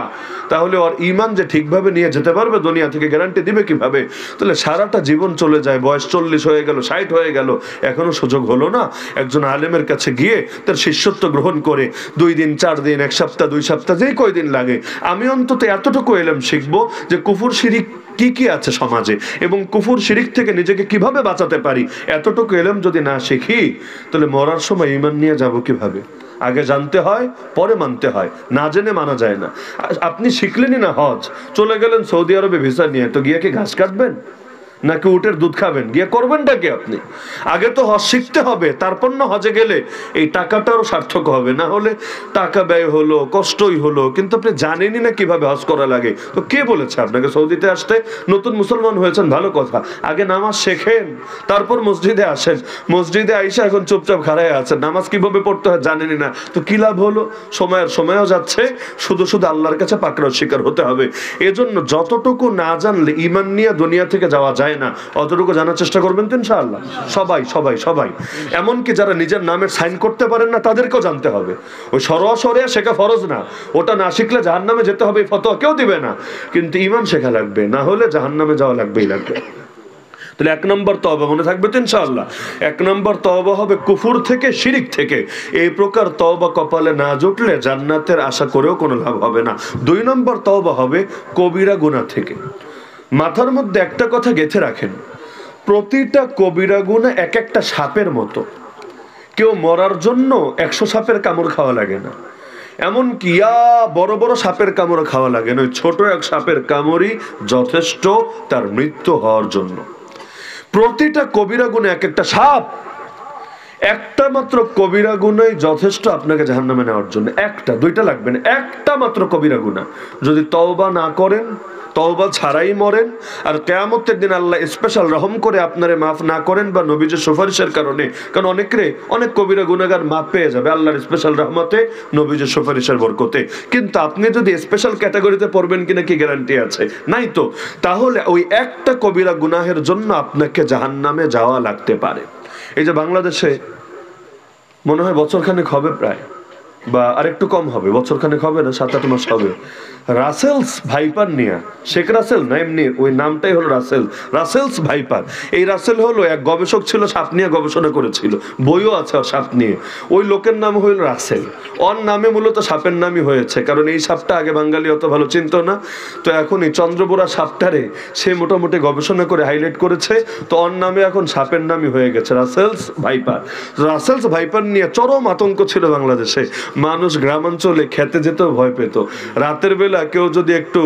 তাহলে ওর ঈমান যে ঠিকভাবে নিয়ে যেতে পারবে দুনিয়া থেকে গ্যারান্টি দিবে কিভাবে? তাহলে সারাটা জীবন চলে যায়, বয়স 40 হয়ে গেল, 60 হয়ে গেল, এখনো সুযোগ হলো না একজন আলেমের কাছে গিয়ে তার শিষ্যত্ব গ্রহণ করে 2 দিন 4 দিন 1 সপ্তাহ 2 সপ্তাহ যেই কয়দিন লাগে আমি অন্তত এতটুকু ইলম শিখবো যে কুফর শিরিক কি কি আছে সমাজে এবং কুফর শিরিক থেকে নিজেকে কিভাবে বাঁচাতে পারি। এতটুকু ইলম যদি না শিখি তাহলে মরার সময় ঈমান নিয়ে যাব কিভাবে? আগে জানতে হয়, পরে মানতে হয়, না জেনে মানা যায় না। আপনি শিখলেনই না হজ, চলে গেলেন সৌদি আরবে ভিসা নিয়ে, তো গিয়ে কি ঘাস কাটবেন নাকি উটের দুধ খাবেন? গিয়ে করবেনটা কি? আপনি আগে তো হজ শিখতে হবে, তারপর না হজে গেলে এই টাকাটাও সার্থক হবে। না হলে টাকা ব্যয় হলো, কষ্টই হলো, কিন্তু আপনি জানেনই না কিভাবে হজ করা লাগে। তো কে বলেছে আপনাকে সৌদিতে আসতে? নতুন মুসলমান হয়েছেন, ভালো কথা, আগে নামাজ শেখেন, তারপর মসজিদে আসেন। মসজিদে আইসা এখন চুপচাপ খাড়ায় আছেন, নামাজ কিভাবে পড়তে হয় জানেনই না, তো কি লাভ হলো? সময়ও যাচ্ছে, শুধু শুধু আল্লাহর কাছে পাকড়ার শিকার হতে হবে। এজন্য যতটুকু না জানলে ঈমান নিয়ে দুনিয়া থেকে যাওয়া যায় না, অতটুকু জানার চেষ্টা করবেন তো ইনশাআল্লাহ। সবাই সবাই সবাই, এমনকি যারা নিজের নামের সাইন করতে পারেন না তাদেরকেও জানতে হবে। ওই সরিয়া শেখা ফরজ না, ওটা না শিখলে জাহান্নামে যেতে হবে ফতোয়া কেউ দিবে না, কিন্তু ঈমান শেখা লাগবে, না হলে জাহান্নামে যাওয়া লাগবেই লাগবে। তাহলে 1 নম্বর তওবা মনে থাকবে তো ইনশাআল্লাহ। 1 নম্বর তওবা হবে কুফর থেকে, শিরিক থেকে। এই প্রকার তওবা কপালে না জুটলে জান্নাতের আশা করেও কোনো লাভ হবে না। 2 নম্বর তওবা হবে কবিরা গুনাহ থেকে। মাথার মধ্যে একটা কথা গেঁথে রাখেন, প্রতিটা কবিরা গুনাহ এক একটা সাপের মতো। কেউ মরার জন্য 100 সাপের কামড় খাওয়া লাগে না, এমন কি বড় বড় সাপের কামড় খাওয়া লাগে না, ছোট এক সাপের কামড়ই যথেষ্ট তার মৃত্যু হওয়ার জন্য। প্রতিটা কবিরা গুনাহ এক একটা সাপ, একটা মাত্র কবিরা গুনাহই যথেষ্ট আপনাকে জাহান্নামে নেওয়ার জন্য। একটা দুইটা লাগবে না, একটা মাত্র কবিরা গুনাহ। যদি তওবা না করেন, তওবা ছাড়াই মরেন, আর কিয়ামতের দিন আল্লাহ স্পেশাল রহম করে আপনারে মাফ না করেন বা নবীজির সুপারিশের কারণে, কারণ অনেক কবিরা গুনাহগার মাফ পেয়ে যাবে আল্লাহর স্পেশাল রহমতে, নবীজির সুপারিশের বরকতে। কিন্তু আপনি যদি স্পেশাল ক্যাটাগরিতে পড়বেন কিনা কি গ্যারান্টি আছে? নাই তো। তাহলে ওই একটা কবিরা গুনাহের জন্য আপনাকে জাহান্নামে যাওয়া লাগতে পারে। এই যে বাংলাদেশে মনে হয় বছরখানেক হবে প্রায়, বা আরেকটু কম হবে, বছরখানেক হবে না, 7-8 মাস হবে, রাসেলস ভাইপার নিয়ে, শেখ রাসেল না এমনি ওই নামটাই হলো রাসেল, রাসেলস ভাইপার। এই রাসেল হলো এক গবেষক ছিল, সাপ নিয়ে গবেষণা করেছিল, বইও আছে সাপ নিয়ে। ওই লোকের নাম হইল রাসেল, ওর নামে মূলত সাপের নামই হয়েছে, কারণ এই সাপটা আগে বাঙালি অত ভালো চিনত না। তো এখন এই চন্দ্রবোরা সাপটারে সে মোটামুটি গবেষণা করে হাইলাইট করেছে, তো ওর নামে এখন সাপের নামই হয়ে গেছে রাসেলস ভাইপার। রাসেলস ভাইপার নিয়ে চরম আতঙ্ক ছিল বাংলাদেশে। মানুষ গ্রামাঞ্চলে খেতে যেতেও ভয় পেত, রাতের বেলা কেউ যদি একটু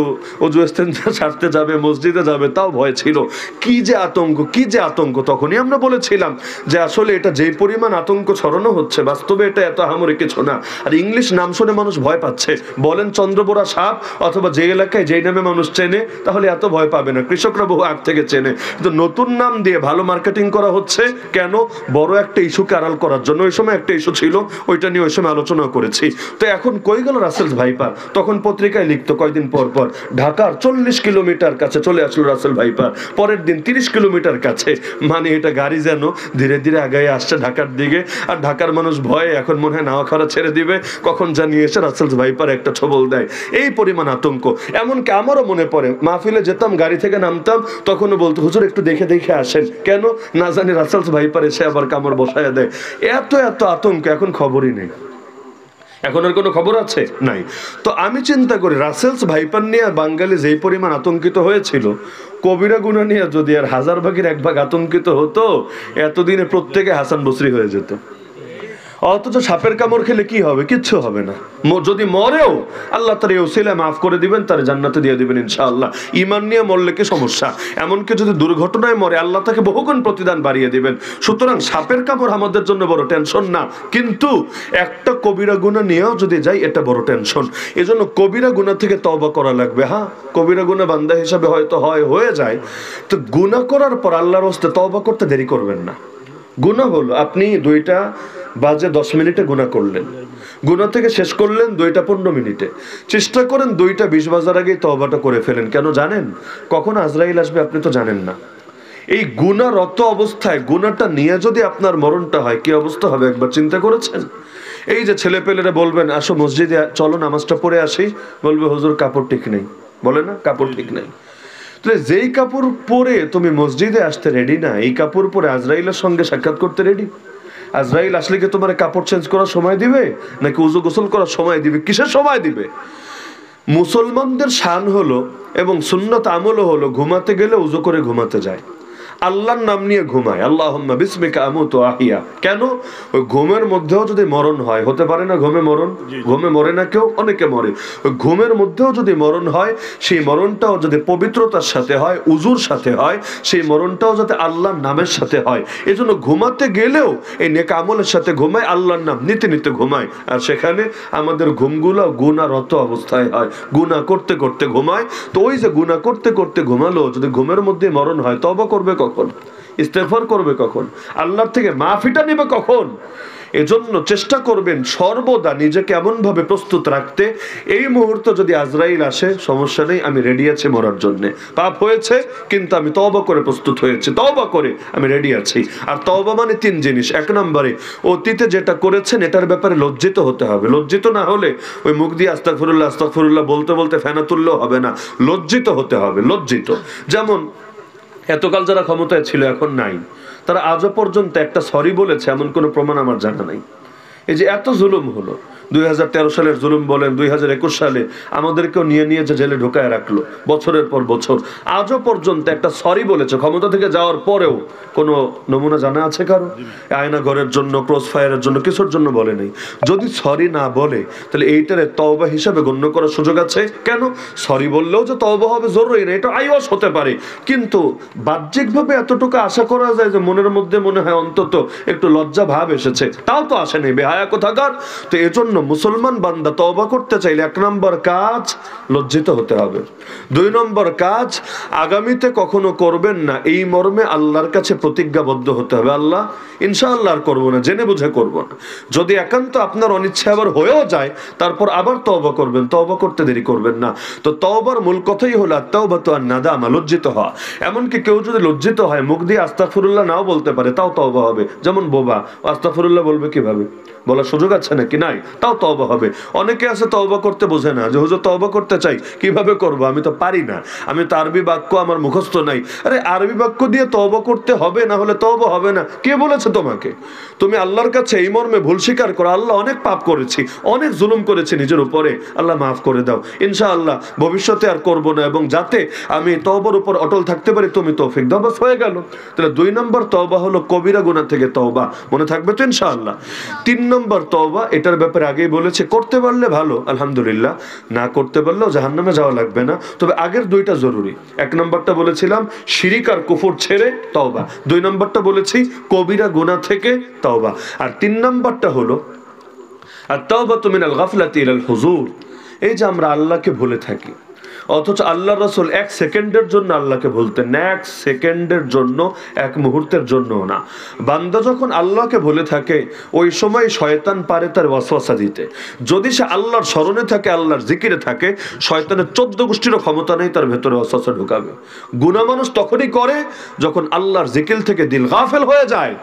ওযু ইস্তেঞ্জা সারতে যাবে, মসজিদে যাবে, তাও ভয় ছিল। কি যে আতঙ্ক, কি যে আতঙ্ক। তখনই আমরা বলেছিলাম যে আসলে এটা যেই পরিমাণ আতঙ্ক ছড়ানো হচ্ছে, বাস্তবে এটা এত আহামরি কিছু না। আর ইংলিশ নাম শুনে মানুষ ভয় পাচ্ছে। বলেন চন্দ্রবোরা সাপ, অথবা যে এলাকায় যেই নামে মানুষ চেনে, তাহলে এত ভয় পাবে না। কৃষকরা বহু আগ থেকে চেনে, কিন্তু নতুন নাম দিয়ে ভালো মার্কেটিং করা হচ্ছে কেন? বড় একটা ইস্যুকে আড়াল করার জন্য। ওই সময় একটা ইস্যু ছিল, ওইটা নিয়ে ওই সময় আলোচনা করেছি। তো এখন কই গেল রাসেলস ভাইপার? তখন পত্রিকায় লিখতো কয়দিন পর পর ঢাকার 40 কিলোমিটার কাছে চলে আসলো রাসেল ভাইপার, পরের দিন 30 কিলোমিটার কাছে। মানে এটা গাড়ি যেন ধীরে ধীরে আগায় আসছে ঢাকার দিকে। আর ঢাকার মানুষ ভয়ে এখন মনে হয় নাওয়াখারা ছেড়ে দিবে, কখন জানিয়ে এসে রাসেলস ভাইপার একটা ছবল দেয়। এই পরিমাণ আতঙ্ক। এমনকি আমারও মনে পড়ে মাহফিলে যেতাম, গাড়ি থেকে নামতাম, তখনও বলতো হুজুর একটু দেখে দেখে আসেন, কেন না জানি রাসেলস ভাইপার এসে আবার কামড় বসায় দেয়। এত এত আতঙ্ক, এখন খবরই নেই। এখন আর কোনো খবর আছে? নাই। তো আমি চিন্তা করি রাসেলস ভাইপার নিয়ে বাঙালি যেই পরিমাণ আতঙ্কিত হয়েছিল, কবিরা গুনাহ নিয়ে যদি আর 1000 ভাগের 1 ভাগ আতঙ্কিত হতো, এতদিনে প্রত্যেকে হাসান বসরি হয়ে যেত। অথচ সাপের কামড় খেলে কি হবে? কিচ্ছু হবে না। যদি মরেও আল্লাহ তার এই ওসিলা মাফ করে দিবেন, তার জান্নাতে দিয়ে দিবেন ইনশাআল্লাহ। ঈমান নিয়ে মরলে কি সমস্যা? এমনকি যদি দুর্ঘটনায় মরে আল্লাহ তাকে বহুগুণ প্রতিদান বাড়িয়ে দিবেন। সুতরাং সাপের কামড় আমাদের জন্য বড় টেনশন না, কিন্তু একটা কবিরা গুনাহ নিয়েও যদি যাই, এটা বড় টেনশন। এজন্য কবিরা গুনাহ থেকে তওবা করা লাগবে। হ্যাঁ, কবিরা গুনাহ বান্দা হিসাবে হয়তো হয়ে যায়, তো গুনাহ করার পর আল্লাহর রাস্তায় তওবা করতে দেরি করবেন না। গুনাহ হলো আপনি 2টা বাজে 10 মিনিটে গুনাহ করলেন, গুনাহ থেকে শেষ করলেন 2টা 15 মিনিটে। চেষ্টা করেন 2টা 20 বাজার আগেই তওবাটা করে ফেলেন। কেন জানেন? কখন আজরাইল আসবে আপনি তো জানেন না। এই গুনাহরত অবস্থায় গুনাহটা নিয়ে যদি আপনার মরণটা হয়, কি অবস্থা হবে একবার চিন্তা করেছেন? এই যে ছেলে পেলেরা বলবেন আসো মসজিদে চলো নামাজটা পড়ে আসি, বলবে হুজুর কাপড় ঠিক নেই, বলে না কাপড় ঠিক নেই। যেই কাপড় পরে তুমি মসজিদে আসতে রেডি না, এই কাপড় পরে আজরাইলের সঙ্গে সাক্ষাৎ করতে রেডি? আজরাইল আসলে কি তোমার কাপড় চেঞ্জ করার সময় দিবে, নাকি উযু গোসল করার সময় দিবে? কিসের সময় দিবে? মুসলমানদের শান হলো এবং সুন্নত আমলও হলো ঘুমাতে গেলে উযু করে ঘুমাতে যায়, আল্লাহর নাম নিয়ে ঘুমায়, আল্লাহুম্মা বিসমিকা আমুতু আহিয়া। কেন? ওই ঘুমের মধ্যেও যদি মরণ হয়, হতে পারে না ঘুমে মরণ? ঘুমে মরে না কেউ? অনেকে মরে। ওই ঘুমের মধ্যেও যদি মরণ হয়, সেই মরণটাও যদি পবিত্রতার সাথে হয়, উজুর সাথে হয়, সেই মরণটাও যাতে আল্লাহর নামের সাথে হয়। এই জন্য ঘুমাতে গেলেও এই নেক আমলের সাথে ঘুমায়, আল্লাহর নাম নিতে নিতে ঘুমায়। আর সেখানে আমাদের ঘুমগুলো গুনাহরত অবস্থায় হয়, গুনাহ করতে করতে ঘুমায়। তো ওই যে গুনাহ করতে করতে ঘুমালো, যদি ঘুমের মধ্যে মরণ হয়, তওবা করবে কখন? ইস্তেগফার করবে কখন? আল্লাহর থেকে মাফিটা নেবে কখন? এজন্য চেষ্টা করবেন সর্বদা নিজেকে এমন ভাবে প্রস্তুত রাখতে, এই মুহূর্তে যদি আজরাইল আসে সমস্যা নেই, আমি রেডি আছি মরার জন্য। পাপ হয়েছে কিন্তু আমি তওবা করে প্রস্তুত হয়েছি, তওবা করে আমি রেডি আছি। আর তওবা মানে 3 জিনিস। 1 নম্বরে অতীতে যেটা করেছেন এটার ব্যাপারে লজ্জিত হতে হবে। লজ্জিত না হলে ওই মুখ দিয়ে আস্তাগফিরুল্লাহ আস্তাগফিরুল্লাহ বলতে বলতে ফেনা তুললেও হবে না, লজ্জিত হতে হবে। লজ্জিত যেমন এতকাল যারা ক্ষমতায় ছিল এখন নাই, তারা আজও পর্যন্ত একটা সরি বলেছে এমন কোনো প্রমাণ আমার জানা নাই। এই যে এত জুলুম হলো, 2013 সালের জুলুম বলেন, 2021 সালে আমাদেরকেও নিয়ে নিয়ে যে জেলে ঢোকায় রাখলো বছরের পর বছর, আজও পর্যন্ত একটা সরি বলেছে ক্ষমতা থেকে যাওয়ার পরেও কোনো নমুনা জানা আছে কারো? আয়না ঘরের জন্য, ক্রস ফায়ারের জন্য, কিছুর জন্য বলে নেই। যদি সরি না বলে তাহলে এইটারে তওবা হিসাবে গণ্য করার সুযোগ আছে? কেন? সরি বললেও যে তওবা হবে জরুরি না, এটা আইওয়াস হতে পারে, কিন্তু বাহ্যিকভাবে এতটুকু আশা করা যায় যে মনের মধ্যে মনে হয় অন্তত একটু লজ্জা ভাব এসেছে, তাও তো আসে নেই, বেহায়া কোথাকার। তো এজন্য মুসলমান বান্দা তওবা করতে চাইলে 1 নম্বর কাজ লজ্জিত হতে হবে। 2 নম্বর কাজ আগামীতে কখনো করবেন না এই মর্মে আল্লাহর কাছে প্রতিজ্ঞাবদ্ধ হতে হবে, আল্লাহ ইনশাআল্লাহ আর করবো না, জেনে বুঝে করবো না। যদি একান্ত আপনার অনিচ্ছা আবার হয়েও যায়, তারপর আবার তওবা করবেন, তওবা করতে দেরি করবেন না। তো তওবার মূল কথাই হলো আত-তাওবাতু আন-নাদামা, লজ্জিত হওয়া। এমনকি কেউ যদি লজ্জিত হয়, মুখ দিয়ে আস্তাগফিরুল্লাহ নাও বলতে পারে, তাও তওবা হবে। যেমন বোবা আস্তাগফিরুল্লাহ বলবে কিভাবে? বলার সুযোগ আছে নাকি? নাই, তাও তওবা হবে। অনেকে আছে তওবা করতে বোঝে না, যে হুজুর তওবা করতে চাই, কিভাবে করব? আমি তো পারি না, আমি তো আরবি বাক্য আমার মুখস্থ নাই। আরে আরবি বাক্য দিয়ে তওবা করতে হবে, না হলে তওবা হবে না। কে বলেছে তোমাকে? তুমি আল্লাহর কাছে এই মর্মে ভুল স্বীকার করো, আল্লাহ অনেক পাপ করেছি, অনেক জুলুম করেছি নিজের উপরে, আল্লাহ মাফ করে দাও, ইনশাআল্লাহ ভবিষ্যতে আর করব না, এবং যাতে আমি তওবার উপর অটল থাকতে পারি তুমি তৌফিক দাও। বাস হয়ে গেল। তাহলে 2 নম্বর তওবা হলো কবিরা গুনাহ থেকে তওবা, মনে থাকবে তো ইনশাআল্লাহ। 3 নম্বর তওবা, এটার ব্যাপারে আগেই বলেছে, করতে পারলে ভালো আলহামদুলিল্লাহ, না করতে পারলেও জাহান্নামে যাওয়া লাগবে না। তবে আগের 2টা জরুরি। 1 নম্বরটা বলেছিলাম শিরিক আর কুফর ছেড়ে তওবা, 2 নম্বরটা বলেছি কবিরা গুনাহ থেকে তওবা, আর 3 নম্বরটা হলো আত-তাওবাতু মিনাল গাফলাতি ইলাল হুজুর। এই যে আমরা আল্লাহকে ভুলে থাকি, অথচ আল্লাহ রাসূল 1 সেকেন্ডের জন্য আল্লাহকে ভুলতেন না, 1 সেকেন্ডের জন্য, 1 মুহূর্তের জন্য না। বান্দা যখন আল্লাহকে ভুলে থাকে ওই সময় শয়তান পারে তার ওয়াসওয়াসা দিতে। যদি সে আল্লাহর স্মরণে থাকে, আল্লাহর জিকিরে থাকে, শয়তানের 14 গোষ্ঠীরও ক্ষমতা নেই তার ভেতরে ওয়াসওয়াসা ঢুকাবে। গুনাহ মানুষ তখনই করে যখন আল্লাহর জিকির থেকে দিল গাফেল হয়ে যায়।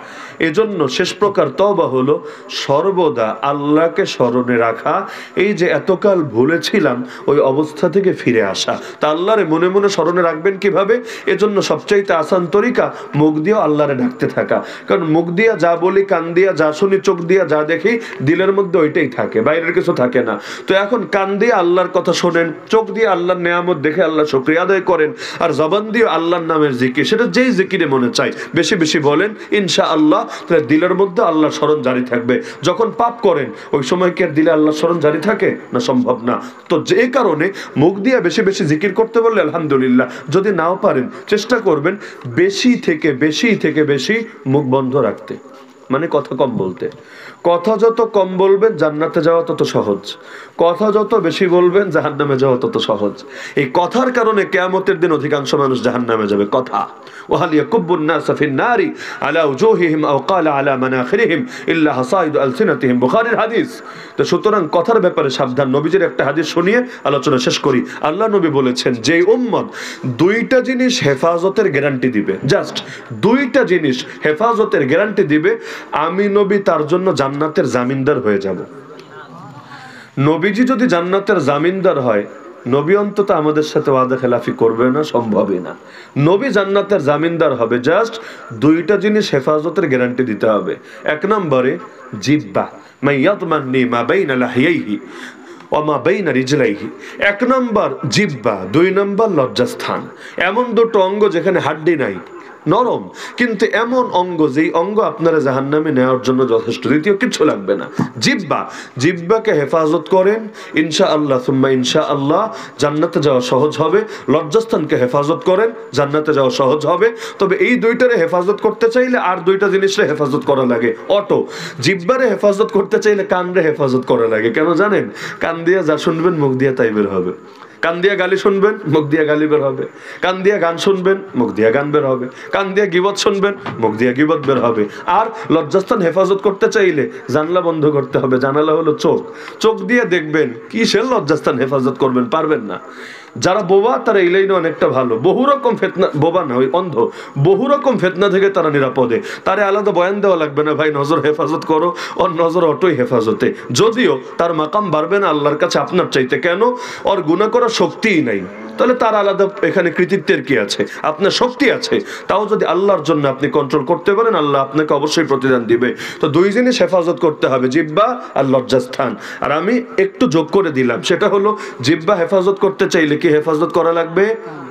এজন্য শেষ প্রকার তওবা হলো সর্বদা আল্লাহকে স্মরণে রাখা, এই যে এতকাল ভুলেছিলাম ওই অবস্থা থেকে ফিরে আসা। তা আল্লাহরে মনে মনে স্মরণে রাখবেন কিভাবে? এজন্য সবচাইতে আসান তরিকা মুখ দিয়ে আল্লাহরে ডাকতে থাকা। কারণ মুখ দিয়া যা বলি, কান দিয়া যা শুনি, চোখ দিয়া যা দেখি, দিলের মধ্যে ওইটাই থাকে, বাইরের কিছু থাকে না। তো এখন কান দিয়ে আল্লাহর কথা শোনেন, চোখ দিয়ে আল্লাহর নেয়ামত দেখে আল্লাহ শুকরিয়া আদায় করেন, আর জবান দিয়ে আল্লাহর নামের জিকির, সেটা যেই জিকিরে মনে চাই বেশি বেশি বলেন, ইনশাআল্লাহ তাহলে দিলের মধ্যে আল্লাহর স্মরণ জারি থাকবে। যখন পাপ করেন ওই সময় কি আর দিলে আল্লাহর স্মরণ জারি থাকে না? সম্ভব না। তো যে কারণে মুখ দিয়ে বেশি বেশি জিকির করতে বললে আলহামদুলিল্লাহ, যদি নাও পারেন চেষ্টা করবেন বেশি থেকে বেশি মুখ বন্ধ রাখতে, মানে কথা কম বলতে। কথা যত কম বলবেন জান্নাতে যাওয়া তত সহজ, কথা যত বেশি বলবেন জাহান্নামে যাওয়া তত সহজ। এই কথার কারণে কিয়ামতের দিন অধিকাংশ মানুষ জাহান্নামে যাবে। কথা ওয়াহাল ইয়াকুবুন নাসা ফিন নারি আলা উজুহিহিম আও ক্বালা আলা মানাখিরিহিম ইল্লা হাসাইদু আলসিনাতিহিম, বুখারীর হাদিস। তো সুতরাং কথার ব্যাপারে সাবধান। নবীজির একটা হাদিস শুনিয়ে আলোচনা শেষ করি। আল্লাহ নবী বলেছেন যে উম্মত 2টা জিনিস হেফাজতের গ্যারান্টি দিবে, জাস্ট 2টা জিনিস হেফাজতের গ্যারান্টি দিবে, আমি নবী তার জন্য জান্নাতের জামিনদার হয়ে যাব। নবীজি যদি জান্নাতের জামিনদার হয়, নবী অন্তত আমাদের সাথে ওয়াদা খেলাফি করবে না, সম্ভবই না। নবী জান্নাতের জামিনদার হবে, জাস্ট 2টা জিনিস হেফাজতের গ্যারান্টি দিতে হবে। 1 নম্বরে জিহ্বা, মাইয়াতমান্নি মা বাইনা লাহিয়াইহি ওয়া মা বাইনা রিজলাইহি। 1 নম্বর জিহ্বা, 2 নম্বর লজ্জাস্থান। এমন 2টো অঙ্গ যেখানে হাড্ডি নাই, নরম, কিন্তু এমন অঙ্গ যেই অঙ্গ আপনারা জাহান্নামে নেওয়ার জন্য যথেষ্ট, দ্বিতীয় কিছু লাগবে না। জিহ্বাকে হেফাজত করেন, ইনশাআল্লাহ সুম্মা ইনশাআল্লাহ জান্নাতে যাওয়া সহজ হবে। লজ্জাস্থানকে হেফাজত করেন, জান্নাতে যাওয়া সহজ হবে। তবে এই 2টারে হেফাজত করতে চাইলে আর 2টা জিনিসে হেফাজত করা লাগে। জিহ্বারে হেফাজত করতে চাইলে কানরে হেফাজত করা লাগে। কেন জানেন? কান দিয়ে যা শুনবেন মুখ দিয়ে তাই বের হবে। কান দিয়ে গালি শুনবেন, মুখ দিয়ে গালি বের হবে। কান দিয়ে গান শুনবেন, মুখ দিয়ে গান বের হবে। কান দিয়ে গীবত শুনবেন, মুখ দিয়ে গীবত বের হবে। আর লজ্জাস্থান হেফাজত করতে চাইলে জানলা বন্ধ করতে হবে। জানালা হলো চোখ, চোখ দিয়ে দেখবেন, কিসের লজ্জাস্থান হেফাজত করবেন? পারবেন না। যারা বোবা তারা এই লাইনে অনেকটা ভালো, বহু রকম ফিতনা, বোবা না ওই অন্ধ, বহু রকম ফিতনা থেকে তারা নিরাপদে। তারে আলাদা বয়ান দেওয়া লাগবে না, ভাই নজর হেফাজত করো, ওর নজর অটোই হেফাজতে। যদিও তার মাকাম বাড়বে না আল্লাহর কাছে আপনার চাইতে, কেন? ওর গুনাহ করার শক্তিই নাই। তাহলে তার আলাদা এখানে কৃতিত্বের কি আছে? আপনার শক্তি আছে। তাও যদি আল্লাহর জন্য আপনি কন্ট্রোল করতে পারেন, আল্লাহ আপনাকে অবশ্যই প্রতিদান দিবে। তো 2 জিনিস হেফাজত করতে হবে, জিহ্বা আর লজ্জাস্থান। আর আমি একটু যোগ করে দিলাম, সেটা হলো জিহ্বা হেফাজত করতে চাইলে কি হেফাজত করা লাগবে?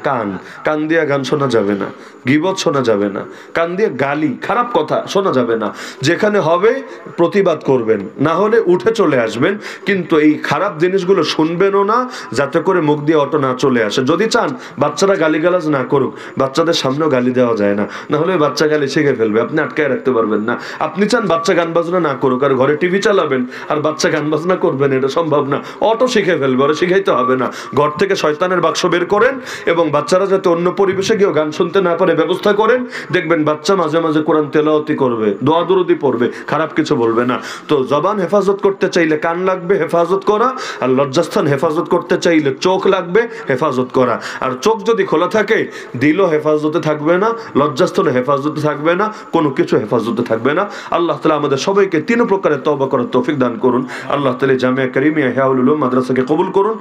কান। কান দিয়ে গান শোনা যাবে না, গীবত শোনা যাবে না, কান দিয়ে গালি খারাপ কথা শোনা যাবে না। যেখানে হবে প্রতিবাদ করবেন, না হলে উঠে চলে আসবেন, কিন্তু এই খারাপ জিনিসগুলো শুনবেনও না, যাতে করে মুখ দিয়ে অটো না চলে আসে। যদি চান বাচ্চারা গালিগালাজ না করুক, বাচ্চাদের সামনেও গালি দেওয়া যায় না, না হলে বাচ্চা গালি শিখে ফেলবে, আপনি আটকায় রাখতে পারবেন না। আপনি চান বাচ্চা গান বাজনা না করুক, আর ঘরে টিভি চালাবেন আর বাচ্চা গান বাজনা করবেন, এটা সম্ভব না। অটো শিখে ফেলবে, ওরা শিখাইতে হবে না। ঘর থেকে শয়তানের বাক্স বের করেন এবং বাচ্চারা যাতে অন্য পরিবেশে গিয়েও গান শুনতে না পারে ব্যবস্থা করেন। দেখবেন বাচ্চা মাঝে মাঝে কোরআন তেলাওয়াতি করবে, দোয়া দরুদি পড়বে, খারাপ কিছু বলবে না। তো জবান হেফাজত করতে চাইলে কান লাগবে হেফাজত করা, আর লজ্জাস্থান হেফাজত করতে চাইলে চোখ লাগবে হেফাজত করা। আর চোখ যদি খোলা থাকে, দিলও হেফাজতে থাকবে না, লজ্জাস্থানও হেফাজতে থাকবে না, কোনো কিছু হেফাজতে থাকবে না। আল্লাহ তাআলা আমাদের সবাইকে 3 প্রকারের তওবা করার তৌফিক দান করুন। আল্লাহ তাআলা জামিয়া কারিমিয়া ইহয়া উলুম মাদ্রাসাকে কবুল করুন।